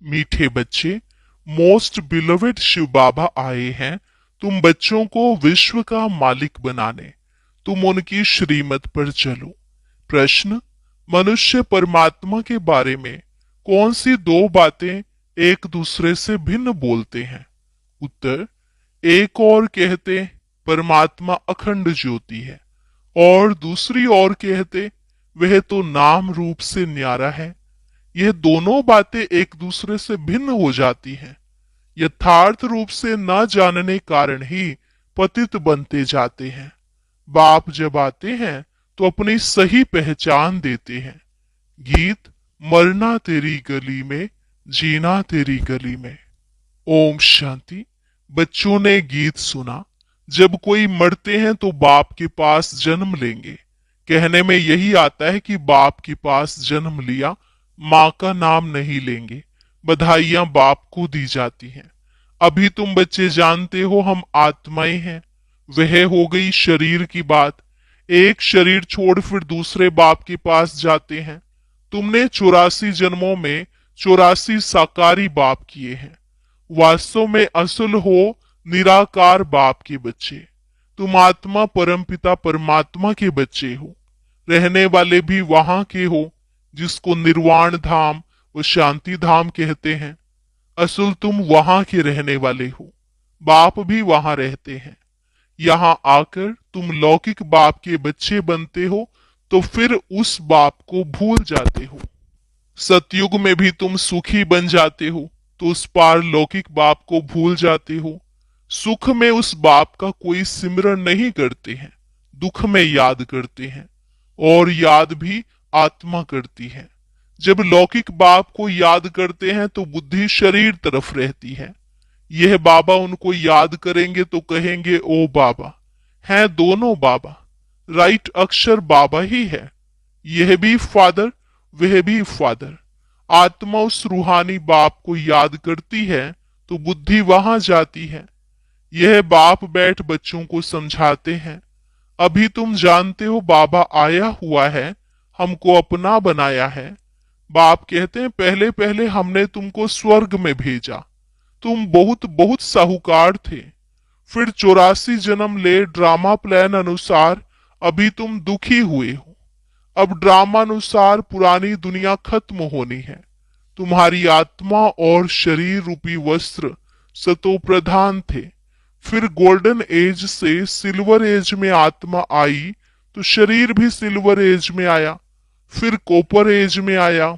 मीठे बच्चे, most beloved Shiv बाबा आए हैं तुम बच्चों को विश्व का मालिक बनाने। तुम उनकी श्रीमत पर चलो। प्रश्न, मनुष्य परमात्मा के बारे में कौन सी दो बातें एक दूसरे से भिन्न बोलते हैं? उत्तर, एक और कहते परमात्मा अखंड ज्योति है और दूसरी ओर कहते वह तो नाम रूप से न्यारा है। यह दोनों बातें एक दूसरे से भिन्न हो जाती हैं। यथार्थ रूप से न जानने कारण ही पतित बनते जाते हैं। बाप जब आते हैं तो अपनी सही पहचान देते हैं। गीत, मरना तेरी गली में, जीना तेरी गली में। ओम शांति। बच्चों ने गीत सुना। जब कोई मरते हैं तो बाप के पास जन्म लेंगे। कहने में यही आता है कि बाप के पास जन्म लिया, माँ का नाम नहीं लेंगे। बधाइयां बाप को दी जाती हैं। अभी तुम बच्चे जानते हो हम आत्माएं हैं। वह हो गई शरीर की बात। एक शरीर छोड़ फिर दूसरे बाप के पास जाते हैं। तुमने 84 जन्मों में 84 साकारी बाप किए हैं। वास्तव में असल हो निराकार बाप के बच्चे। तुम आत्मा परमपिता परमात्मा के बच्चे हो। रहने वाले भी वहां के हो जिसको निर्वाण धाम व शांति धाम कहते हैं। असल तुम वहां के रहने वाले हो। बाप भी वहां रहते हैं। यहाँ आकर तुम लौकिक बाप के बच्चे बनते हो तो फिर उस बाप को भूल जाते हो। सतयुग में भी तुम सुखी बन जाते हो तो उस पार लौकिक बाप को भूल जाते हो। सुख में उस बाप का कोई सिमरन नहीं करते हैं, दुख में याद करते हैं और याद भी आत्मा करती है। जब लौकिक बाप को याद करते हैं तो बुद्धि शरीर तरफ रहती है। यह बाबा उनको याद करेंगे तो कहेंगे ओ बाबा। हैं दोनों बाबा, राइट अक्षर बाबा ही है। यह भी फादर, वह भी फादर। आत्मा उस रूहानी बाप को याद करती है तो बुद्धि वहां जाती है। यह बाप बैठ बच्चों को समझाते हैं। अभी तुम जानते हो बाबा आया हुआ है, हमको अपना बनाया है। बाप कहते हैं पहले पहले हमने तुमको स्वर्ग में भेजा। तुम बहुत बहुत साहूकार थे। फिर 84 जन्म ले ड्रामा प्लान अनुसार अभी तुम दुखी हुए हो। अब ड्रामा अनुसार पुरानी दुनिया खत्म होनी है। तुम्हारी आत्मा और शरीर रूपी वस्त्र सतो प्रधान थे। फिर गोल्डन एज से सिल्वर एज में आत्मा आई तो शरीर भी सिल्वर एज में आया, फिर कॉपर एज में आया।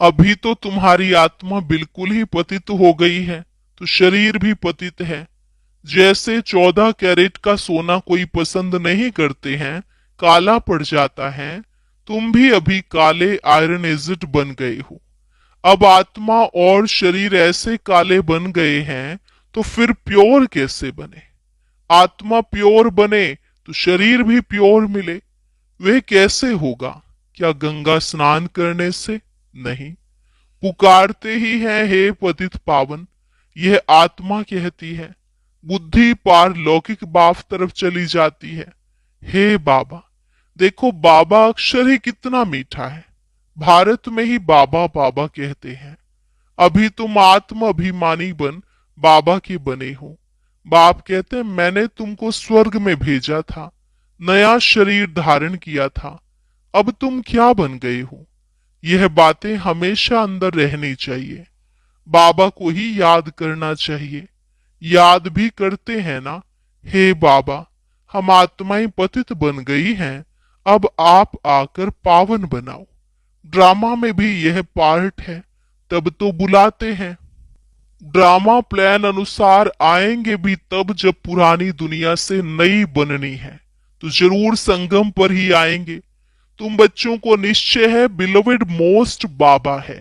अभी तो तुम्हारी आत्मा बिल्कुल ही पतित हो गई है तो शरीर भी पतित है। जैसे 14 कैरेट का सोना कोई पसंद नहीं करते हैं, काला पड़ जाता है, तुम भी अभी काले आयरन एजिड बन गए हो। अब आत्मा और शरीर ऐसे काले बन गए हैं तो फिर प्योर कैसे बने? आत्मा प्योर बने तो शरीर भी प्योर मिले। वह कैसे होगा? क्या गंगा स्नान करने से? नहीं। पुकारते ही हैं हे पतित पावन, यह आत्मा कहती है। बुद्धि पार लौकिक बाप तरफ चली जाती है। हे बाबा, देखो बाबा अक्षर ही कितना मीठा है। भारत में ही बाबा बाबा कहते हैं। अभी तुम आत्म अभिमानी बन बाबा के बने हो। बाप कहते हैं मैंने तुमको स्वर्ग में भेजा था, नया शरीर धारण किया था। अब तुम क्या बन गए हो? यह बातें हमेशा अंदर रहनी चाहिए। बाबा को ही याद करना चाहिए। याद भी करते हैं ना, हे बाबा हम आत्माएं पतित बन गई हैं, अब आप आकर पावन बनाओ। ड्रामा में भी यह पार्ट है, तब तो बुलाते हैं। ड्रामा प्लान अनुसार आएंगे भी तब जब पुरानी दुनिया से नई बननी है, तो जरूर संगम पर ही आएंगे। तुम बच्चों को निश्चय है बिलोवेड मोस्ट बाबा है।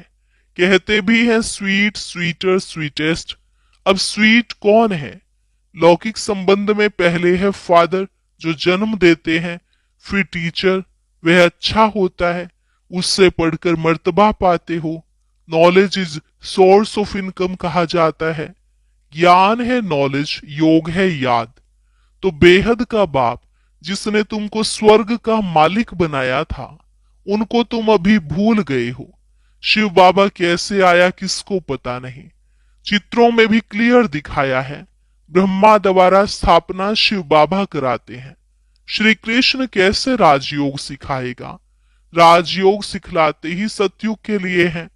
कहते भी हैं स्वीट स्वीटर स्वीटेस्ट। अब स्वीट कौन है? लौकिक संबंध में पहले है फादर जो जन्म देते हैं, फिर टीचर, वह अच्छा होता है, उससे पढ़कर मर्तबा पाते हो। Knowledge is source of income कहा जाता है। ज्ञान है नॉलेज, योग है याद। तो बेहद का बाप जिसने तुमको स्वर्ग का मालिक बनाया था, उनको तुम अभी भूल गए हो। शिव बाबा कैसे आया किसको पता नहीं। चित्रों में भी क्लियर दिखाया है, ब्रह्मा द्वारा स्थापना शिव बाबा कराते हैं। श्री कृष्ण कैसे राजयोग सिखाएगा? राजयोग सिखलाते ही सतयुग के लिए है,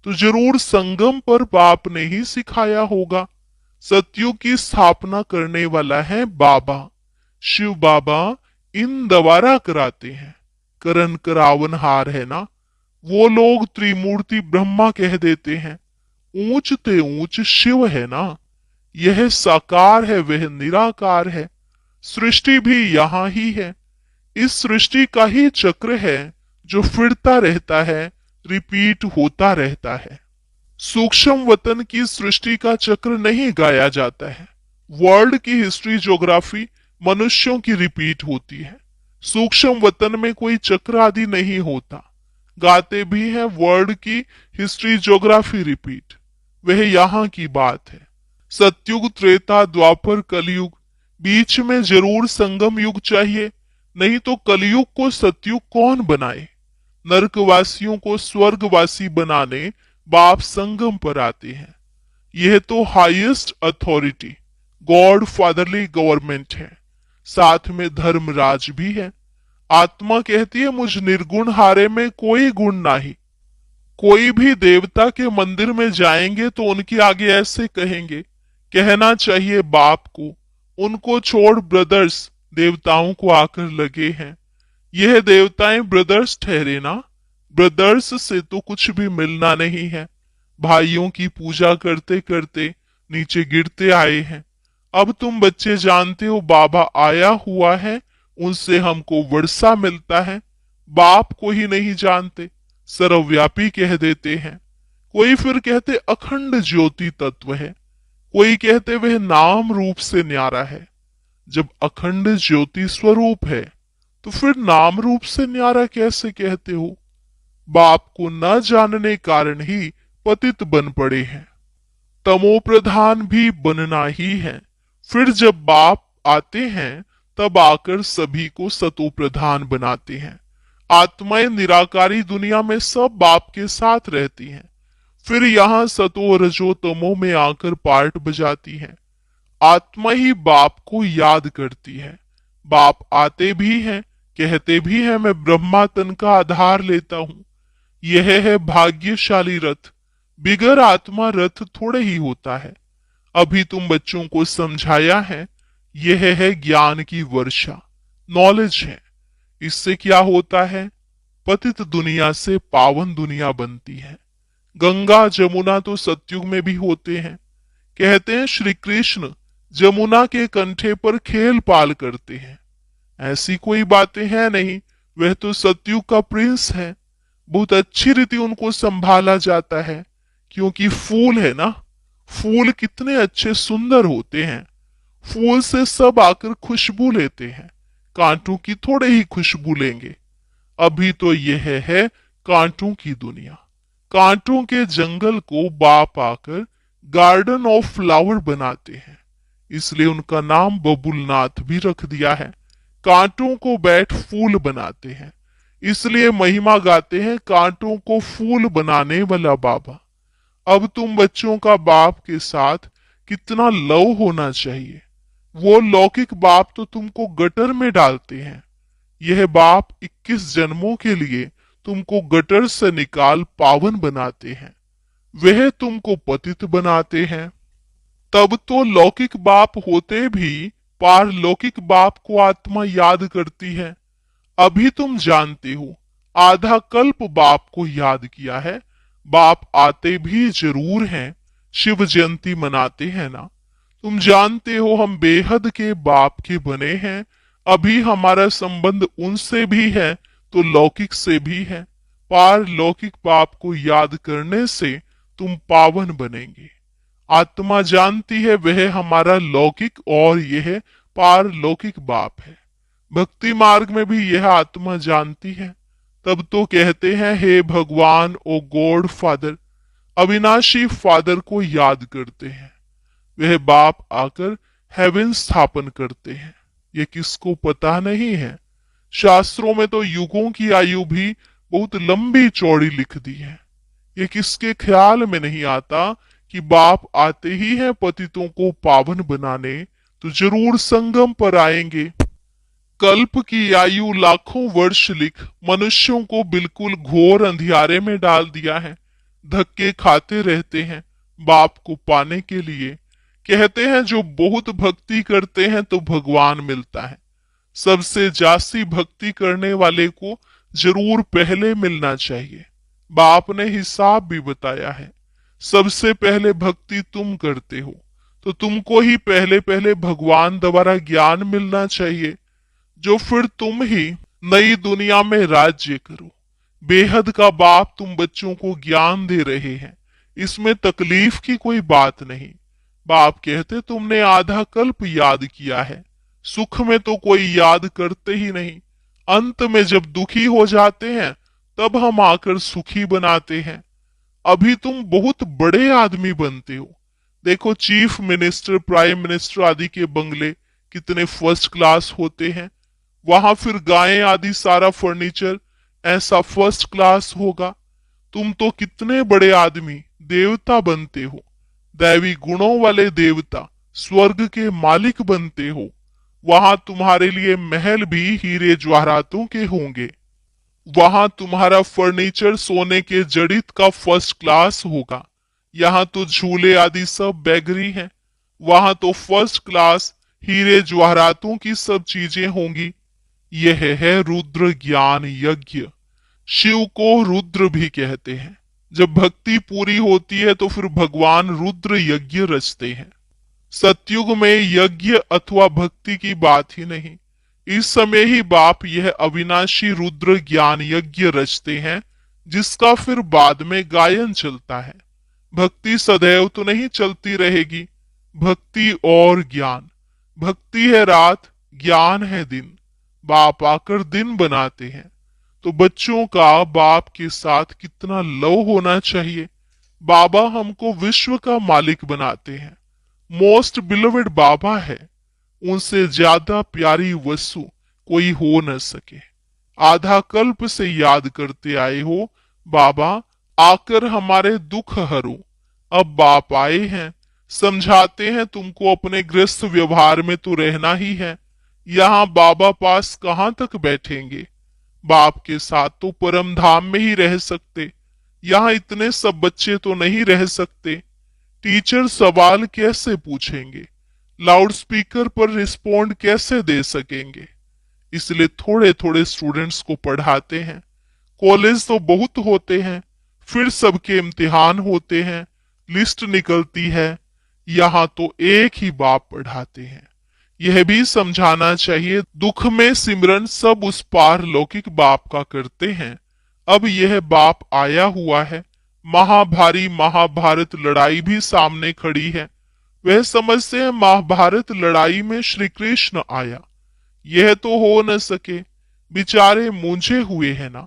तो जरूर संगम पर बाप ने ही सिखाया होगा। सतयुग की स्थापना करने वाला है बाबा। शिव बाबा इन द्वारा कराते हैं। करण करावनहार है ना, वो लोग त्रिमूर्ति ब्रह्मा कह देते हैं। ऊंच ते ऊंच शिव है ना, यह साकार है वह निराकार है। सृष्टि भी यहां ही है, इस सृष्टि का ही चक्र है जो फिरता रहता है, रिपीट होता रहता है। सूक्ष्म वतन की सृष्टि का चक्र नहीं गाया जाता है। वर्ल्ड की हिस्ट्री ज्योग्राफी मनुष्यों की रिपीट होती है। सूक्ष्म वतन में कोई चक्र आदि नहीं होता। गाते भी हैं वर्ल्ड की हिस्ट्री ज्योग्राफी रिपीट, वह यहाँ की बात है। सतयुग, त्रेता, द्वापर, कलयुग, बीच में जरूर संगम युग चाहिए, नहीं तो कलयुग को सतयुग कौन बनाए। नरकवासियों को स्वर्गवासी बनाने बाप संगम पर आते हैं। यह तो highest authority God fatherly government है, साथ में धर्मराज भी है। आत्मा कहती है मुझ निर्गुण हारे में कोई गुण नहीं। कोई भी देवता के मंदिर में जाएंगे तो उनके आगे ऐसे कहेंगे, कहना चाहिए बाप को, उनको छोड़ ब्रदर्स देवताओं को आकर लगे हैं। यह देवताएं ब्रदर्स ठहरे ना, ब्रदर्स से तो कुछ भी मिलना नहीं है। भाइयों की पूजा करते करते नीचे गिरते आए हैं। अब तुम बच्चे जानते हो बाबा आया हुआ है, उनसे हमको वर्षा मिलता है। बाप को ही नहीं जानते, सर्वव्यापी कह देते हैं। कोई फिर कहते अखंड ज्योति तत्व है, कोई कहते वह नाम रूप से न्यारा है। जब अखंड ज्योति स्वरूप है तो फिर नाम रूप से न्यारा कैसे कहते हो? बाप को न जानने कारण ही पतित बन पड़े हैं। तमो प्रधान भी बनना ही है। फिर जब बाप आते हैं तब आकर सभी को सतो प्रधान बनाते हैं। आत्माएं निराकारी दुनिया में सब बाप के साथ रहती हैं, फिर यहाँ सतो रजो तमो में आकर पार्ट बजाती हैं। आत्मा ही बाप को याद करती है। बाप आते भी हैं, कहते भी हैं मैं ब्रह्मा तन का आधार लेता हूं। यह है भाग्यशाली रथ। बिगर आत्मा रथ थोड़े ही होता है। अभी तुम बच्चों को समझाया है, यह है ज्ञान की वर्षा, नॉलेज है। इससे क्या होता है? पतित दुनिया से पावन दुनिया बनती है। गंगा जमुना तो सतयुग में भी होते हैं। कहते हैं श्री कृष्ण जमुना के कंठे पर खेल पाल करते हैं। ऐसी कोई बातें हैं नहीं, वह तो सतयुग का प्रिंस है। बहुत अच्छी रीति उनको संभाला जाता है, क्योंकि फूल है ना, फूल कितने अच्छे सुंदर होते हैं। फूल से सब आकर खुशबू लेते हैं, कांटों की थोड़े ही खुशबू लेंगे। अभी तो यह है कांटों की दुनिया। कांटों के जंगल को बाप आकर गार्डन ऑफ फ्लावर बनाते हैं, इसलिए उनका नाम बबुलनाथ भी रख दिया है। कांटों को बैठ फूल बनाते हैं, इसलिए महिमा गाते हैं कांटों को फूल बनाने वाला बाबा। अब तुम बच्चों का बाप के साथ कितना लव होना चाहिए। वो लौकिक बाप तो तुमको गटर में डालते हैं, यह बाप 21 जन्मों के लिए तुमको गटर से निकाल पावन बनाते हैं। वह तुमको पतित बनाते हैं। तब तो लौकिक बाप होते भी पारलौकिक बाप को आत्मा याद करती है। अभी तुम जानते हो आधा कल्प बाप को याद किया है। बाप आते भी जरूर हैं, शिव जयंती मनाते हैं ना। तुम जानते हो हम बेहद के बाप के बने हैं। अभी हमारा संबंध उनसे भी है तो लौकिक से भी है। पारलौकिक बाप को याद करने से तुम पावन बनेंगे। आत्मा जानती है वह हमारा लौकिक और यह पारलौकिक बाप है। भक्ति मार्ग में भी यह आत्मा जानती है। तब तो कहते हैं हे भगवान ओ गॉड फादर, अविनाशी फादर को याद करते हैं। वह बाप आकर हेवन स्थापन करते हैं। ये किसको पता नहीं है। शास्त्रों में तो युगों की आयु भी बहुत लंबी चौड़ी लिख दी है। ये किसके ख्याल में नहीं आता कि बाप आते ही हैं पतितों को पावन बनाने, तो जरूर संगम पर आएंगे। कल्प की आयु लाखों वर्ष लिख मनुष्यों को बिल्कुल घोर अंधियारे में डाल दिया है। धक्के खाते रहते हैं बाप को पाने के लिए। कहते हैं जो बहुत भक्ति करते हैं तो भगवान मिलता है। सबसे जास्ती भक्ति करने वाले को जरूर पहले मिलना चाहिए। बाप ने हिसाब भी बताया है। सबसे पहले भक्ति तुम करते हो तो तुमको ही पहले पहले भगवान द्वारा ज्ञान मिलना चाहिए, जो फिर तुम ही नई दुनिया में राज्य करो। बेहद का बाप तुम बच्चों को ज्ञान दे रहे हैं, इसमें तकलीफ की कोई बात नहीं। बाप कहते तुमने आधा कल्प याद किया है, सुख में तो कोई याद करते ही नहीं। अंत में जब दुखी हो जाते हैं तब हम आकर सुखी बनाते हैं। अभी तुम बहुत बड़े आदमी बनते हो। देखो चीफ मिनिस्टर, प्राइम मिनिस्टर आदि के बंगले कितने फर्स्ट क्लास होते हैं। वहां फिर गायें आदि सारा फर्नीचर ऐसा फर्स्ट क्लास होगा। तुम तो कितने बड़े आदमी देवता बनते हो, दैवी गुणों वाले देवता, स्वर्ग के मालिक बनते हो। वहां तुम्हारे लिए महल भी हीरे जवाहरातों के होंगे। वहां तुम्हारा फर्नीचर सोने के जड़ित का फर्स्ट क्लास होगा। यहाँ तो झूले आदि सब बैगरी हैं। वहां तो फर्स्ट क्लास हीरे जवाहरातों की सब चीजें होंगी। यह है रुद्र ज्ञान यज्ञ। शिव को रुद्र भी कहते हैं। जब भक्ति पूरी होती है तो फिर भगवान रुद्र यज्ञ रचते हैं। सतयुग में यज्ञ अथवा भक्ति की बात ही नहीं। इस समय ही बाप यह अविनाशी रुद्र ज्ञान यज्ञ रचते हैं, जिसका फिर बाद में गायन चलता है। भक्ति सदैव तो नहीं चलती रहेगी। भक्ति और ज्ञान, भक्ति है रात, ज्ञान है दिन। बाप आकर दिन बनाते हैं। तो बच्चों का बाप के साथ कितना लव होना चाहिए। बाबा हमको विश्व का मालिक बनाते हैं। मोस्ट बिलोवेड बाबा है। उनसे ज्यादा प्यारी वस्तु कोई हो न सके। आधा कल्प से याद करते आए हो बाबा, आकर हमारे दुख हरो। अब बाप आए हैं, समझाते हैं तुमको अपने गृहस्थ व्यवहार में तो रहना ही है। यहाँ बाबा पास कहाँ तक बैठेंगे। बाप के साथ तो परम धाम में ही रह सकते। यहाँ इतने सब बच्चे तो नहीं रह सकते। टीचर सवाल कैसे पूछेंगे, लाउड स्पीकर पर रिस्पोंड कैसे दे सकेंगे। इसलिए थोड़े थोड़े स्टूडेंट्स को पढ़ाते हैं। कॉलेज तो बहुत होते हैं, फिर सबके इम्तिहान होते हैं, लिस्ट निकलती है। यहाँ तो एक ही बाप पढ़ाते हैं। यह भी समझाना चाहिए दुख में सिमरन सब उस पार लौकिक बाप का करते हैं। अब यह बाप आया हुआ है। महाभारी महाभारत लड़ाई भी सामने खड़ी है। वह समझते हैं महाभारत लड़ाई में श्री कृष्ण आया। यह तो हो न सके, बेचारे मूंझे हुए हैं ना।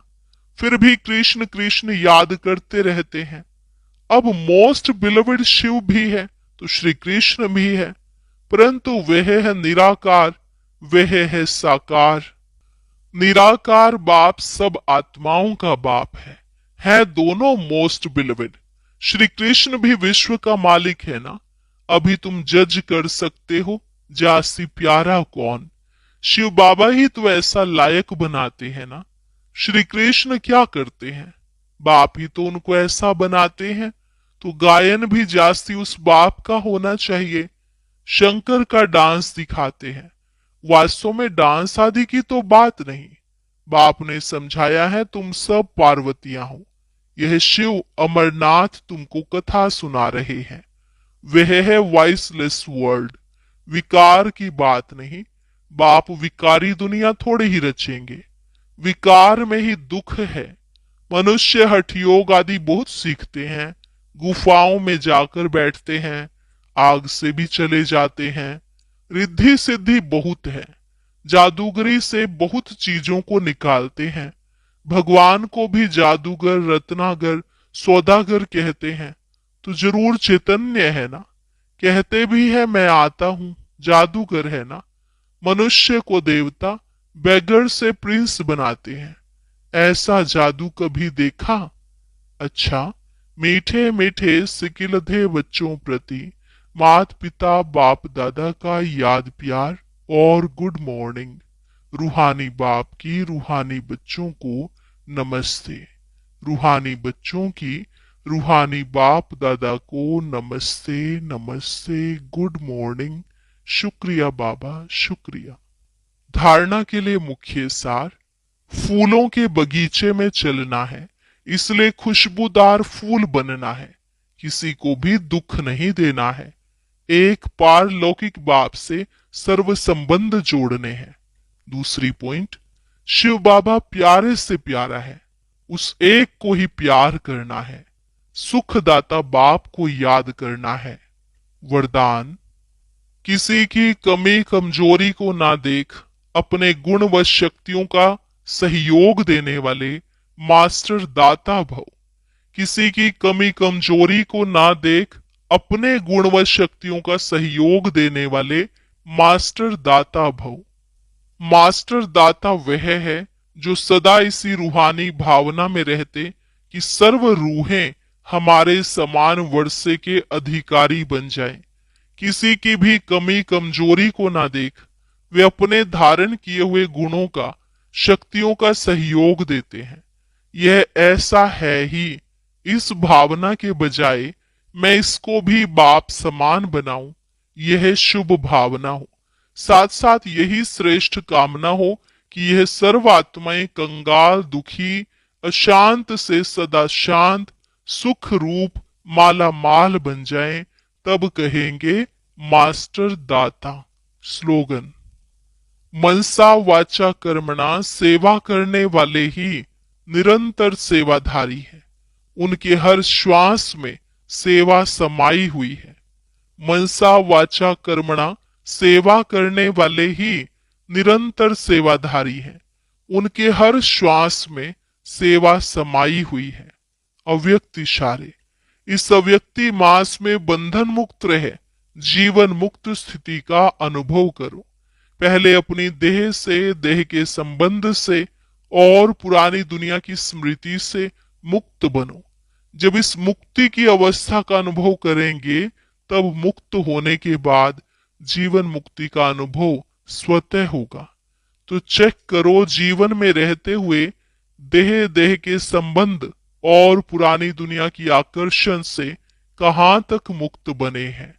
फिर भी कृष्ण कृष्ण याद करते रहते हैं। अब मोस्ट बिलोवेड शिव भी है तो श्री कृष्ण भी है, परंतु वह है निराकार, वह है साकार। निराकार बाप सब आत्माओं का बाप है दोनों मोस्ट बिलोवेड। श्री कृष्ण भी विश्व का मालिक है ना। अभी तुम जज कर सकते हो जासी प्यारा कौन। शिव बाबा ही तो ऐसा लायक बनाते हैं ना। श्री कृष्ण क्या करते हैं, बाप ही तो उनको ऐसा बनाते हैं। तो गायन भी जास्ती उस बाप का होना चाहिए। शंकर का डांस दिखाते हैं। वास्तव में डांस आदि की तो बात नहीं। बाप ने समझाया है तुम सब पार्वतियां हो। यह शिव अमरनाथ तुमको कथा सुना रहे हैं। वह है वॉइसलेस वर्ल्ड। विकार की बात नहीं। बाप विकारी दुनिया थोड़े ही रचेंगे। विकार में ही दुख है। मनुष्य हठयोग आदि बहुत सीखते हैं। गुफाओं में जाकर बैठते हैं, आग से भी चले जाते हैं। रिद्धि सिद्धि बहुत है। जादूगरी से बहुत चीजों को निकालते हैं। भगवान को भी जादूगर, रत्नागर, सौदागर कहते हैं। तो जरूर चैतन्य है ना। कहते भी है मैं आता हूं, जादूगर है ना। मनुष्य को देवता, बेगर से प्रिंस बनाते हैं। ऐसा जादू कभी देखा? अच्छा, मीठे मीठे सिकिलधे बच्चों प्रति मात पिता बाप दादा का याद प्यार और गुड मॉर्निंग। रूहानी बाप की रूहानी बच्चों को नमस्ते। रूहानी बच्चों की रूहानी बाप दादा को नमस्ते नमस्ते, गुड मॉर्निंग। शुक्रिया बाबा, शुक्रिया। धारणा के लिए मुख्य सार। फूलों के बगीचे में चलना है, इसलिए खुशबूदार फूल बनना है। किसी को भी दुख नहीं देना है। एक पारलौकिक बाप से सर्व संबंध जोड़ने हैं। दूसरी पॉइंट, शिव बाबा प्यारे से प्यारा है, उस एक को ही प्यार करना है। सुखदाता बाप को याद करना है। वरदान, किसी की कमी कमजोरी को ना देख अपने गुण व शक्तियों का सहयोग देने वाले मास्टर दाता भव। किसी की कमी कमजोरी को ना देख अपने गुण व शक्तियों का सहयोग देने वाले मास्टर दाता भव। मास्टर दाता वह है जो सदा इसी रूहानी भावना में रहते कि सर्व रूहें हमारे समान वर्षे के अधिकारी बन जाएं। किसी की भी कमी कमजोरी को ना देख वे अपने धारण किए हुए गुणों का, शक्तियों का सहयोग देते हैं। यह ऐसा है ही। इस भावना के बजाय मैं इसको भी बाप समान बनाऊं, यह शुभ भावना हो। साथ साथ यही श्रेष्ठ कामना हो कि यह सर्व आत्माएं कंगाल, दुखी, अशांत से सदा शांत, सुख रूप माला माल बन जाएं। तब कहेंगे मास्टर दाता। स्लोगन, मनसा वाचा कर्मणा सेवा करने वाले ही निरंतर सेवाधारी हैं। उनके हर श्वास में सेवा समाई हुई है। मनसा वाचा कर्मणा सेवा करने वाले ही निरंतर सेवाधारी हैं। उनके हर श्वास में सेवा समाई हुई है। अव्यक्त इशारे, इस अव्यक्ति मास में बंधन मुक्त रहे जीवन मुक्त स्थिति का अनुभव करो। पहले अपनी देह से, देह के संबंध से और पुरानी दुनिया की स्मृति से मुक्त बनो। जब इस मुक्ति की अवस्था का अनुभव करेंगे तब मुक्त होने के बाद जीवन मुक्ति का अनुभव स्वतः होगा। तो चेक करो जीवन में रहते हुए देह देह के संबंध और पुरानी दुनिया की आकर्षण से कहां तक मुक्त बने हैं।